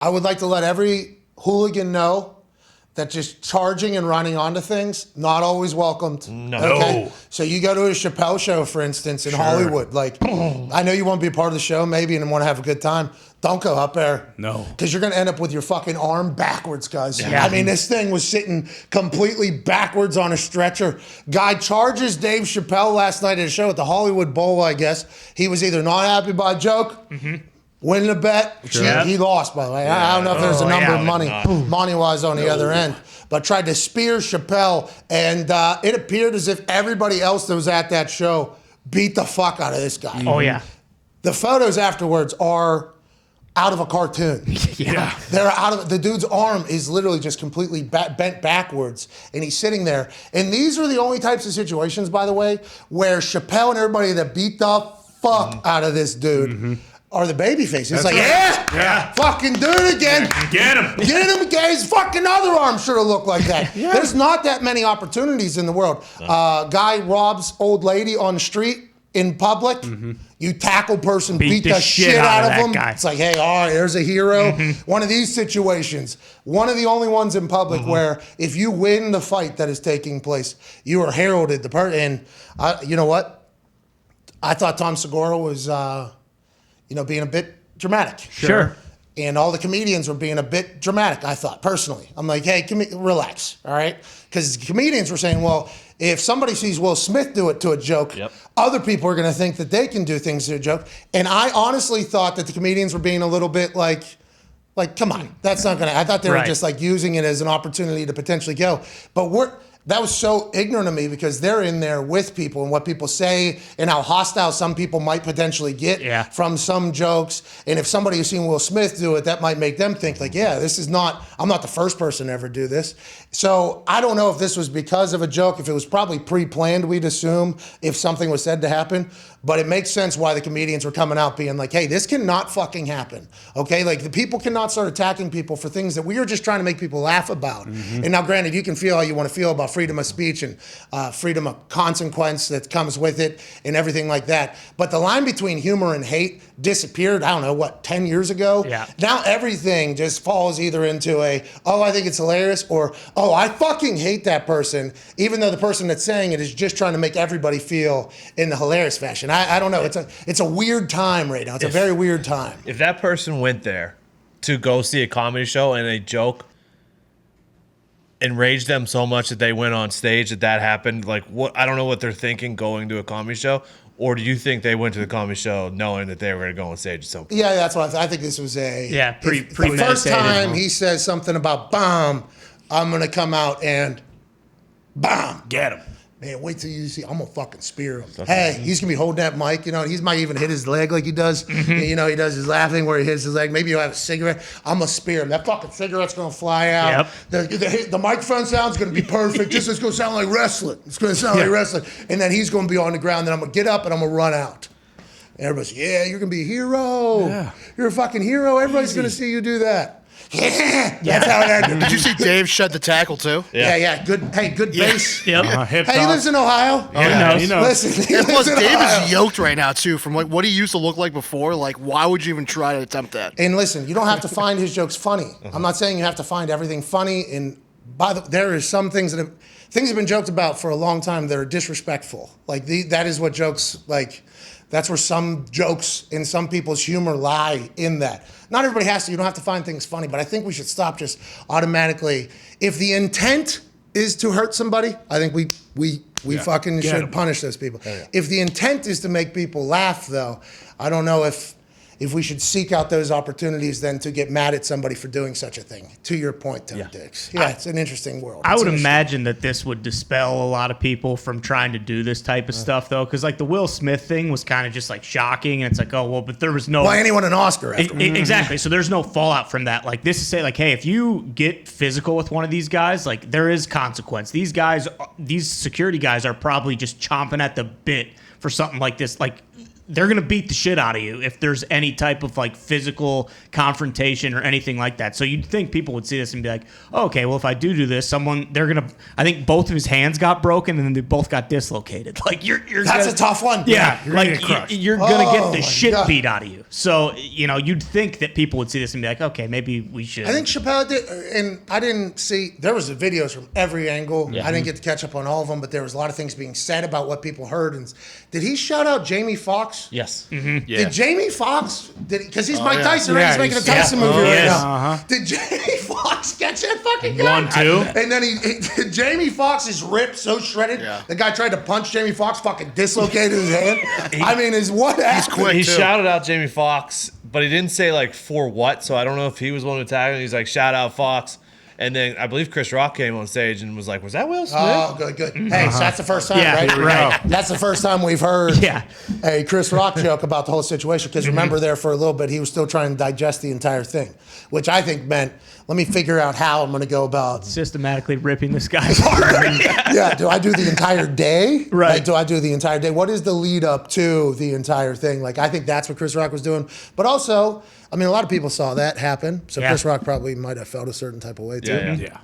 I would like to let every hooligan know that just charging and running onto things, not always welcomed. No. Okay? So you go to a Chappelle show, for instance, in Hollywood. Like, I know you want to be a part of the show maybe and want to have a good time. Don't go up there. No. Because you're going to end up with your fucking arm backwards, guys. Yeah. I mean, this thing was sitting completely backwards on a stretcher. Guy charges Dave Chappelle last night at a show at the Hollywood Bowl, I guess. He was either not happy by a joke, winning the bet. Sure. He lost, by the way. I don't know if there's a number of money-wise on the other end. But tried to spear Chappelle, and it appeared as if everybody else that was at that show beat the fuck out of this guy. Oh, yeah. The photos afterwards are out of a cartoon. Yeah. They're out of the dude's arm is literally just completely bent backwards, and he's sitting there. And these are the only types of situations, by the way, where Chappelle and everybody that beat the fuck out of this dude are the baby faces. It's like, yeah, fucking do it again. Get him. Get him again. His fucking other arm should have looked like that. There's not that many opportunities in the world. Guy robs old lady on the street in public. You tackle person, beat the shit out of him. Guy. It's like, hey, all right, there's a hero. One of these situations, one of the only ones in public where if you win the fight that is taking place, you are heralded. And you know what? I thought Tom Segura was, being a bit dramatic. Sure. And all the comedians were being a bit dramatic, I thought, personally. I'm like, hey, relax, all right? Because comedians were saying, well, if somebody sees Will Smith do it to a joke, other people are going to think that they can do things to a joke. And I honestly thought that the comedians were being a little bit like, come on, that's not going to, I thought they were just like using it as an opportunity to potentially go. But that was so ignorant of me because they're in there with people and what people say and how hostile some people might potentially get from some jokes. And if somebody has seen Will Smith do it, that might make them think like, yeah, I'm not the first person to ever do this. So I don't know if this was because of a joke, if it was probably pre-planned, we'd assume, if something was said to happen. But it makes sense why the comedians were coming out being like, hey, this cannot fucking happen. Okay? Like the people cannot start attacking people for things that we are just trying to make people laugh about. And now granted, you can feel how you want to feel about freedom of speech and freedom of consequence that comes with it and everything like that. But the line between humor and hate disappeared, I don't know, 10 years ago? Yeah. Now everything just falls either into I think it's hilarious, or, I fucking hate that person, even though the person that's saying it is just trying to make everybody feel in the hilarious fashion. I don't know. It's a weird time right now. It's a very weird time. If that person went there to go see a comedy show and a joke enraged them so much that they went on stage that happened, like what? I don't know what they're thinking going to a comedy show. Or do you think they went to the comedy show knowing that they were going to go on stage at some point? Yeah, that's what I think this was the first time he says something about bomb, I'm going to come out and bomb. Get him. Man, wait till you see. I'm going to fucking spear him. Hey, he's going to be holding that mic. He might even hit his leg like he does. He does his laughing where he hits his leg. Maybe he'll have a cigarette. I'm going to spear him. That fucking cigarette's going to fly out. The microphone sound's going to be perfect. This is going to sound like wrestling. It's going to sound like wrestling. And then he's going to be on the ground. Then I'm going to get up and I'm going to run out. And everybody's, yeah, you're going to be a hero. Yeah. You're a fucking hero. Everybody's going to see you do that. Yeah, that's how it ended. Did you see Dave shed the tackle too? Yeah. Good base. Yep. Hey, he lives in Ohio. He knows. Listen, And plus, Dave is yoked right now too, from like what he used to look like before. Like, why would you even try to attempt that? And listen, you don't have to find his jokes funny. I'm not saying you have to find everything funny. And there is some things that have been joked about for a long time that are disrespectful. Like that is what jokes like. That's where some jokes and some people's humor lie in that. Not everybody has to. You don't have to find things funny, but I think we should stop just automatically. If the intent is to hurt somebody, I think we fucking should punish those people. If the intent is to make people laugh, though, I don't know if we should seek out those opportunities then to get mad at somebody for doing such a thing. To your point, Tom Dix. Yeah, it's an interesting world. I would imagine that this would dispel a lot of people from trying to do this type of stuff, though, because like the Will Smith thing was kind of just like shocking, and it's like, oh, well, but there was no... Why anyone an Oscar after? Exactly, so there's no fallout from that. Like this is say like, hey, if you get physical with one of these guys, like there is consequence. These security guys are probably just chomping at the bit for something like this. Like they're going to beat the shit out of you if there's any type of like physical confrontation or anything like that. So you'd think people would see this and be like, oh, okay, well, if I do this, I think both of his hands got broken and then they both got dislocated. Like That's a tough one. Yeah. You're Like you're going to get the shit God. beat out of you. So, you'd think that people would see this and be like, okay, maybe we should. I think Chappelle did, and I didn't see, there was videos from every angle. I didn't get to catch up on all of them, but there was a lot of things being said about what people heard. And did he shout out Jamie Foxx? Yes. Mm-hmm. Yeah. Did Jamie Foxx, because he's Mike Tyson, right? Yeah, He's making a he's- Tyson movie right yes. now. Did Jamie Foxx catch that fucking guy? 1-2. And then Jamie Foxx is ripped, so shredded. Yeah. The guy tried to punch Jamie Foxx, fucking dislocated his hand. I mean, what happened? quick. He too. shouted out Jamie Foxx, but he didn't say like for what. So I don't know if he was one to attack him. He's like, shout out Fox. And then I believe Chris Rock came on stage and was like, was that Will Smith? Oh, good. Hey, so that's the first time, Yeah, right? here we go. That's the first time we've heard Yeah. a Chris Rock joke about the whole situation. Because remember, there for a little bit, he was still trying to digest the entire thing, which I think meant, let me figure out how I'm going to go about. Systematically ripping this guy apart. Yeah, do I do the entire day? Right. Like, do I do the entire day? What is the lead up to the entire thing? Like, I think that's what Chris Rock was doing. But also, I mean, a lot of people saw that happen. So Yeah. Chris Rock probably might have felt a certain type of way too. Yeah. Yeah.